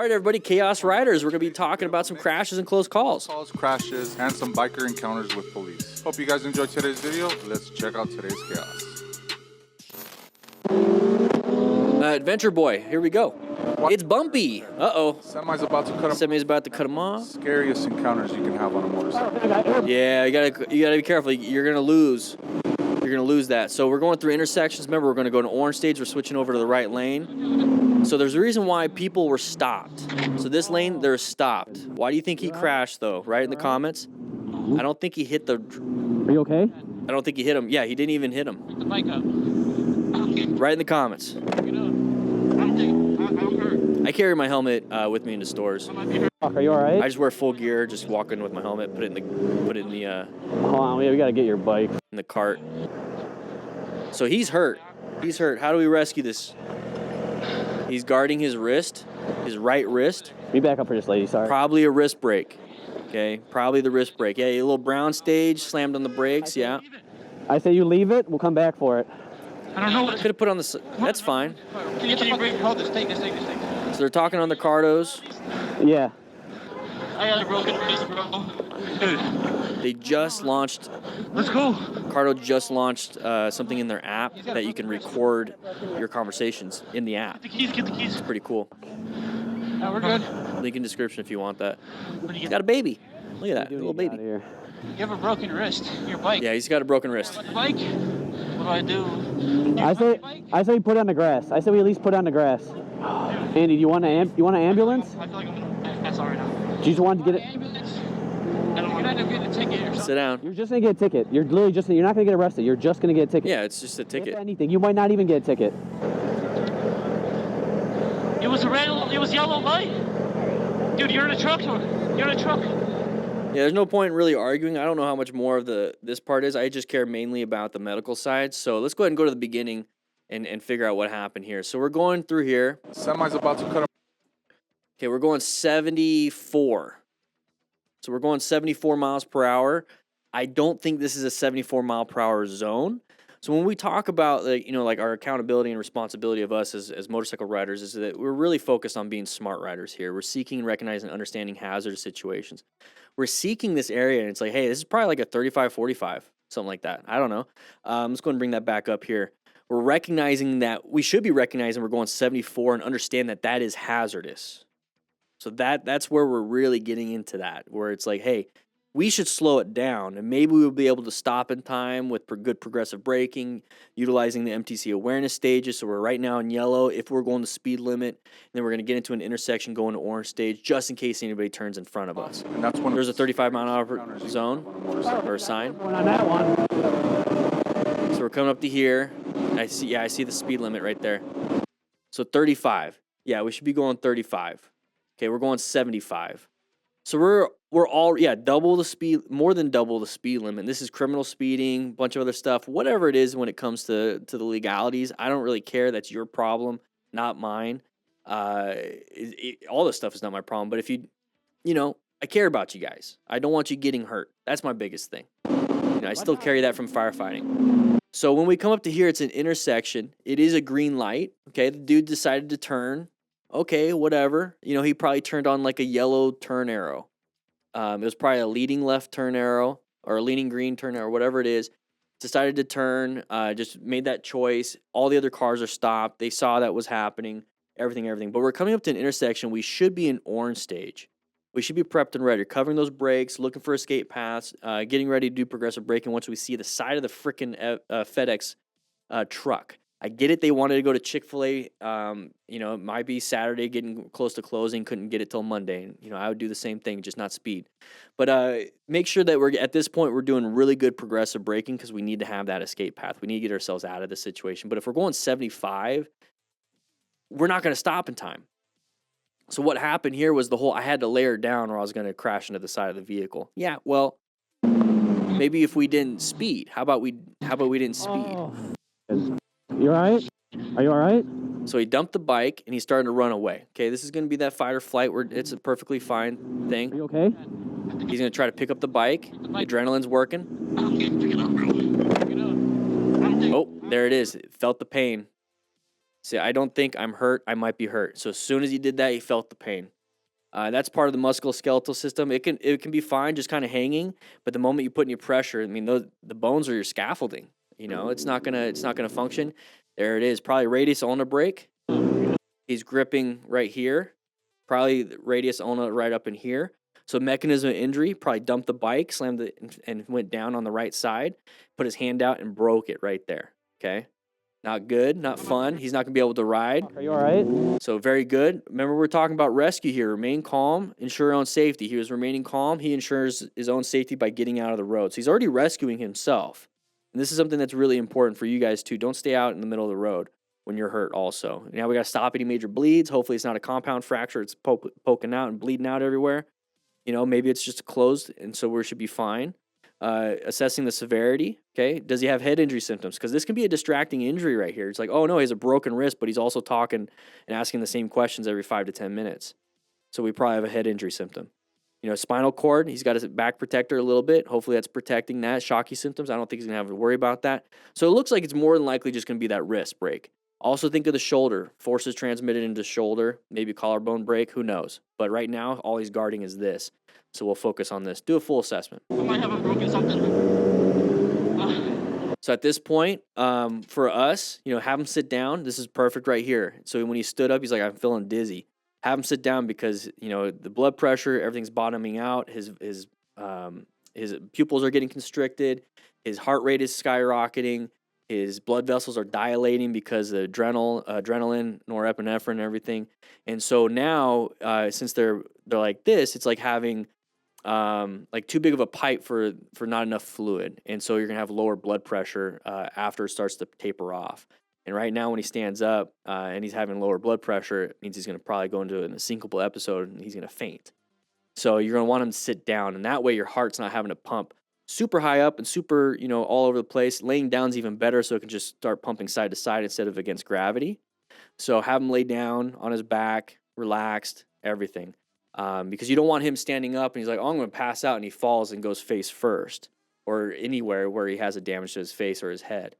right, everybody, Chaos Riders. We're going to be talking about some crashes and close calls. Crashes, and some biker encounters with police. Hope you guys enjoyed today's video. Let's check out today's chaos. Adventure Boy, here we go. What? It's bumpy. Uh-oh. Semi's about to cut him. Semi's about to cut him off. Scariest encounters you can have on a motorcycle. Yeah, you gotta be careful. You're gonna lose. You're gonna lose that. So we're going through intersections. Remember, we're gonna go to orange stage. We're switching over to the right lane. So there's a reason why people were stopped. So this lane, they're stopped. Why do you think he crashed, though? Right in the comments. I don't think he hit the. Are you okay? I don't think he hit him. Yeah, he didn't even hit him. Pick the bike up. Right in the comments. I carry my helmet with me into stores. Are you all right? I just wear full gear, just walk in with my helmet, put it in the Hold on, we gotta get your bike. in the cart. So he's hurt. He's hurt. How do we rescue this? He's guarding his wrist, his right wrist. Be back up for this lady, sorry. Probably a wrist break. Okay, probably the wrist break. Yeah, a little brown stage, slammed on the brakes. Yeah. I say you leave it, we'll come back for it. I don't know what. Could have put on the. That's fine. Can you bring? Hold this. Take this. So they're talking on the cardos. Yeah. I got a broken wrist, bro. They just launched. Let's go. Cardo just launched something in their app that you can record your conversations in the app. Get the keys. It's pretty cool. We're good. Link in description if you want that. He's got a baby. Look at that, a little baby. You have a broken wrist. Your bike. Yeah, he's got a broken wrist. The bike. What do? I say we put it on the grass. I say we at least put it on the grass. Andy, do you want an ambulance? I feel like I'm gonna. That's all right now. Do you just want to get it? Ambulance. I don't want to get a ticket or something. Sit down. You're just gonna get a ticket. You're literally just. You're not gonna get arrested. You're just gonna get a ticket. Yeah, it's just a ticket. If anything, you might not even get a ticket. It was red. It was yellow light. Dude, you're in a truck. You're in a truck. Yeah, there's no point in really arguing. I don't know how much more of this part is. I just care mainly about the medical side. So let's go ahead and go to the beginning and figure out what happened here. So we're going through here. Semi's about to cut him. Okay, we're going 74. So we're going 74 miles per hour. I don't think this is a 74 mile per hour zone. So when we talk about like our accountability and responsibility of us as motorcycle riders is that we're really focused on being smart riders here. We're seeking, recognizing, and understanding hazardous situations. We're seeking this area, and it's like, hey, this is probably like a 35, 45, something like that. I don't know. Let's go and bring that back up here. We're recognizing that we should be recognizing we're going 74 and understand that that is hazardous. So that's where we're really getting into that, where it's like, hey, we should slow it down, and maybe we'll be able to stop in time with good progressive braking, utilizing the MTC awareness stages. So we're right now in yellow if we're going the speed limit, and then we're going to get into an intersection going to orange stage just in case anybody turns in front of us. And that's when There's a 35 mile an hour zone or a sign. On that one. So we're coming up to here. I see the speed limit right there. So 35. Yeah, we should be going 35. Okay, we're going 75. So we're all double the speed, more than double the speed limit. This is criminal speeding, a bunch of other stuff, whatever it is when it comes to the legalities. I don't really care. That's your problem, not mine. All this stuff is not my problem. But if I care about you guys. I don't want you getting hurt. That's my biggest thing. I still carry that from firefighting. So when we come up to here, it's an intersection. It is a green light. Okay, the dude decided to turn. Okay, whatever. He probably turned on like a yellow turn arrow. It was probably a leading left turn arrow or a leading green turn arrow, whatever it is. Decided to turn, just made that choice. All the other cars are stopped. They saw that was happening, everything. But we're coming up to an intersection. We should be in orange stage. We should be prepped and ready, covering those brakes, looking for escape paths, getting ready to do progressive braking once we see the side of the frickin' FedEx truck. I get it. They wanted to go to Chick-fil-A. It might be Saturday, getting close to closing. Couldn't get it till Monday. And, I would do the same thing, just not speed. But make sure that at this point, we're doing really good progressive braking because we need to have that escape path. We need to get ourselves out of this situation. But if we're going 75, we're not going to stop in time. So what happened here was I had to layer down or I was going to crash into the side of the vehicle. Yeah, well, maybe if we didn't speed. How about we didn't speed? Oh. You all right? Are you all right? So he dumped the bike and he's starting to run away. Okay, this is going to be that fight or flight where it's a perfectly fine thing. Are you okay? He's going to try to pick up the bike. The adrenaline's working. Oh, there it is. It felt the pain. See, I don't think I'm hurt. I might be hurt. So as soon as he did that, he felt the pain. That's part of the musculoskeletal system. It can be fine, just kind of hanging. But the moment you put any pressure, I mean, the bones are your scaffolding. You know, it's not gonna function. There it is. Probably radius ulna break. He's gripping right here. Probably the radius ulna right up in here. So mechanism of injury, probably dumped the bike, slammed it, and went down on the right side. Put his hand out and broke it right there. Okay. Not good, not fun. He's not going to be able to ride. Are you all right? So very good. Remember, we're talking about rescue here. Remain calm, ensure your own safety. He was remaining calm. He ensures his own safety by getting out of the road. So he's already rescuing himself. And this is something that's really important for you guys too. Don't stay out in the middle of the road when you're hurt also. Now we got to stop any major bleeds. Hopefully it's not a compound fracture. It's poking out and bleeding out everywhere. You know, maybe it's just closed, and so we should be fine. Assessing the severity, okay? Does he have head injury symptoms? Because this can be a distracting injury right here. It's like, oh no, he has a broken wrist, but he's also talking and asking the same questions every 5 to 10 minutes. So we probably have a head injury symptom. You know, spinal cord, he's got his back protector a little bit. Hopefully that's protecting that. Shocky symptoms, I don't think he's going to have to worry about that. So it looks like it's more than likely just going to be that wrist break. Also think of the shoulder. Forces transmitted into the shoulder, maybe collarbone break, who knows. But right now, all he's guarding is this. So we'll focus on this. Do a full assessment. I might have broken something. So at this point, for us, you know, have him sit down. This is perfect right here. So when he stood up, he's like, I'm feeling dizzy. Have him sit down because, you know, the blood pressure, everything's bottoming out. His pupils are getting constricted. His heart rate is skyrocketing. His blood vessels are dilating because of adrenaline, norepinephrine, and everything. And so now, since they're like this, it's like having like too big of a pipe for not enough fluid. And so you're gonna have lower blood pressure after it starts to taper off. And right now when he stands up and he's having lower blood pressure, it means he's gonna probably go into a syncopal episode and he's gonna faint. So you're gonna want him to sit down, and that way your heart's not having to pump super high up and super, you know, all over the place. Laying down is even better, so it can just start pumping side to side instead of against gravity. So have him lay down on his back, relaxed, everything. Because you don't want him standing up and he's like, oh, I'm going to pass out, and he falls and goes face first, or anywhere where he has a damage to his face or his head.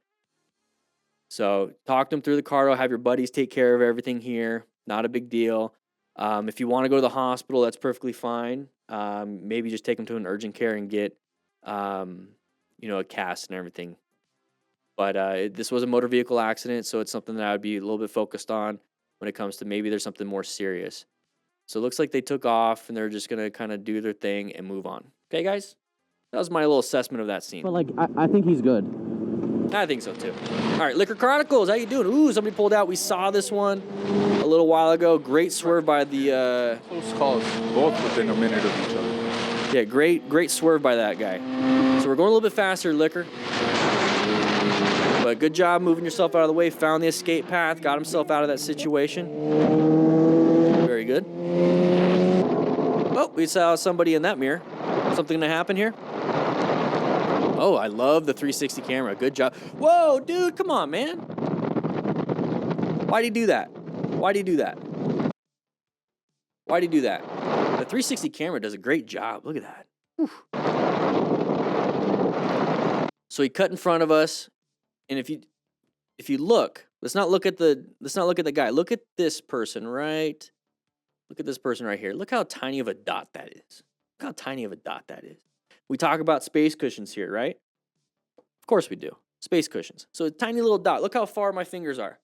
So talk to him through the cardo. Have your buddies take care of everything here. Not a big deal. If you want to go to the hospital, that's perfectly fine. Maybe just take him to an urgent care and get, you know, a cast and everything. But this was a motor vehicle accident, so it's something that I would be a little bit focused on when it comes to maybe there's something more serious. So it looks like they took off and they're just going to kind of do their thing and move on. Okay, guys? That was my little assessment of that scene. But like, I think he's good. I think so too. All right, Liquor Chronicles, how you doing? Ooh, somebody pulled out. We saw this one a little while ago. Great swerve by the... Close calls, both within a minute of each other. Yeah, great swerve by that guy. So we're going a little bit faster, Liquor. But good job moving yourself out of the way. Found the escape path. Got himself out of that situation. Very good. Oh, we saw somebody in that mirror. Something gonna happen here? Oh, I love the 360 camera. Good job. Whoa, dude, come on, man. Why'd he do that? Why'd he do that? Why'd he do that? The 360 camera does a great job. Look at that. Whew. So he cut in front of us, and if you look, let's not look at the guy. Look at this person, right? Look at this person right here. Look how tiny of a dot that is. Look how tiny of a dot that is. We talk about space cushions here, right? Of course we do. Space cushions. So a tiny little dot. Look how far my fingers are.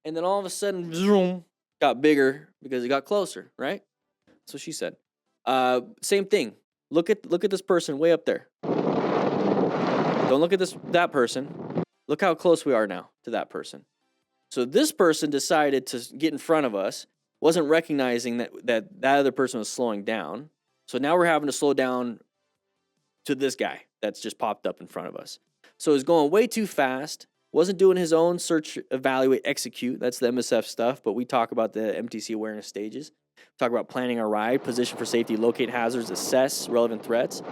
And then all of a sudden, zoom, got bigger because it got closer, right? That's what she said. Same thing. Look at this person way up there. Don't look at that person. Look how close we are now to that person. So this person decided to get in front of us, wasn't recognizing that other person was slowing down. So now we're having to slow down to this guy that's just popped up in front of us. So he's going way too fast, wasn't doing his own search, evaluate, execute. That's the MSF stuff, but we talk about the MTC awareness stages. Talk about planning our ride, position for safety, locate hazards, assess relevant threats.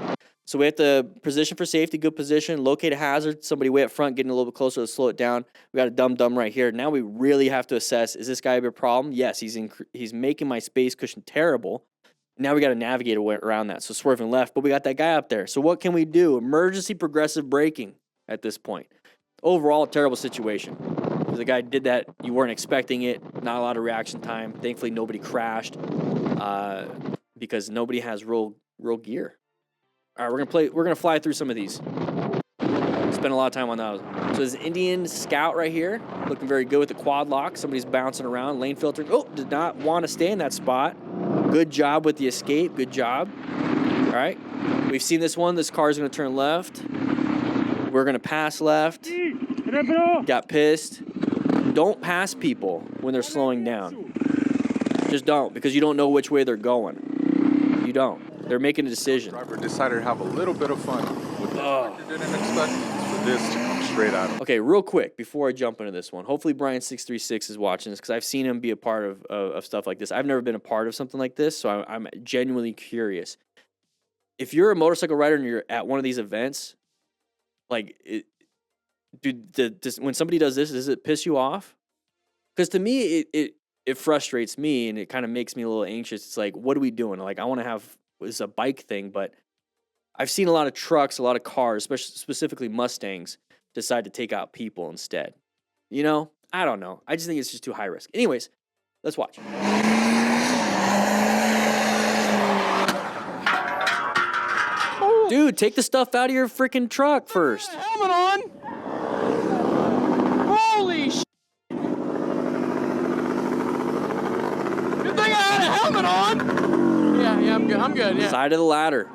So we have to position for safety, good position, locate a hazard, somebody way up front getting a little bit closer to slow it down. We got a dumb right here. Now we really have to assess, is this guy a problem? Yes, he's making my space cushion terrible. Now we got to navigate around that. So swerving left, but we got that guy up there. So what can we do? Emergency progressive braking at this point. Overall, terrible situation. The guy did that. You weren't expecting it. Not a lot of reaction time. Thankfully, nobody crashed because nobody has real gear. All right, we're gonna fly through some of these. Spend a lot of time on those. So this Indian Scout right here, looking very good with the quad lock. Somebody's bouncing around, lane filtering. Oh, did not want to stay in that spot. Good job with the escape. Good job. All right, we've seen this one. This car is going to turn left. We're going to pass left. Got pissed. Don't pass people when they're slowing down. Just don't, because you don't know which way they're going. You don't. They're making a decision. Driver decided to have a little bit of fun with this. I didn't expect for this to come straight at him. Okay, real quick before I jump into this one. Hopefully Brian636 is watching this because I've seen him be a part of stuff like this. I've never been a part of something like this, so I'm genuinely curious. If you're a motorcycle rider and you're at one of these events, like, when somebody does this, does it piss you off? Because to me, it frustrates me and it kind of makes me a little anxious. It's like, what are we doing? Like, I want to have it's a bike thing, but I've seen a lot of trucks, a lot of cars, specifically Mustangs, decide to take out people instead. You know, I don't know. I just think it's just too high risk. Anyways, let's watch. Dude, take the stuff out of your freaking truck first. Helmet on. Holy shit. Good thing I had a helmet on. Yeah, I'm good. I'm good. Yeah. Side of the ladder.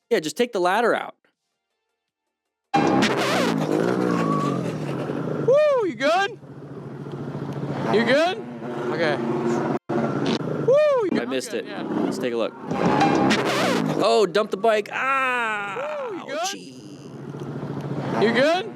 Yeah, just take the ladder out. Woo, you good? You good? Okay. Woo, you good? I missed it. Yeah. Let's take a look. Oh, dump the bike. Ah! Woo, you good? Ouchie. You good?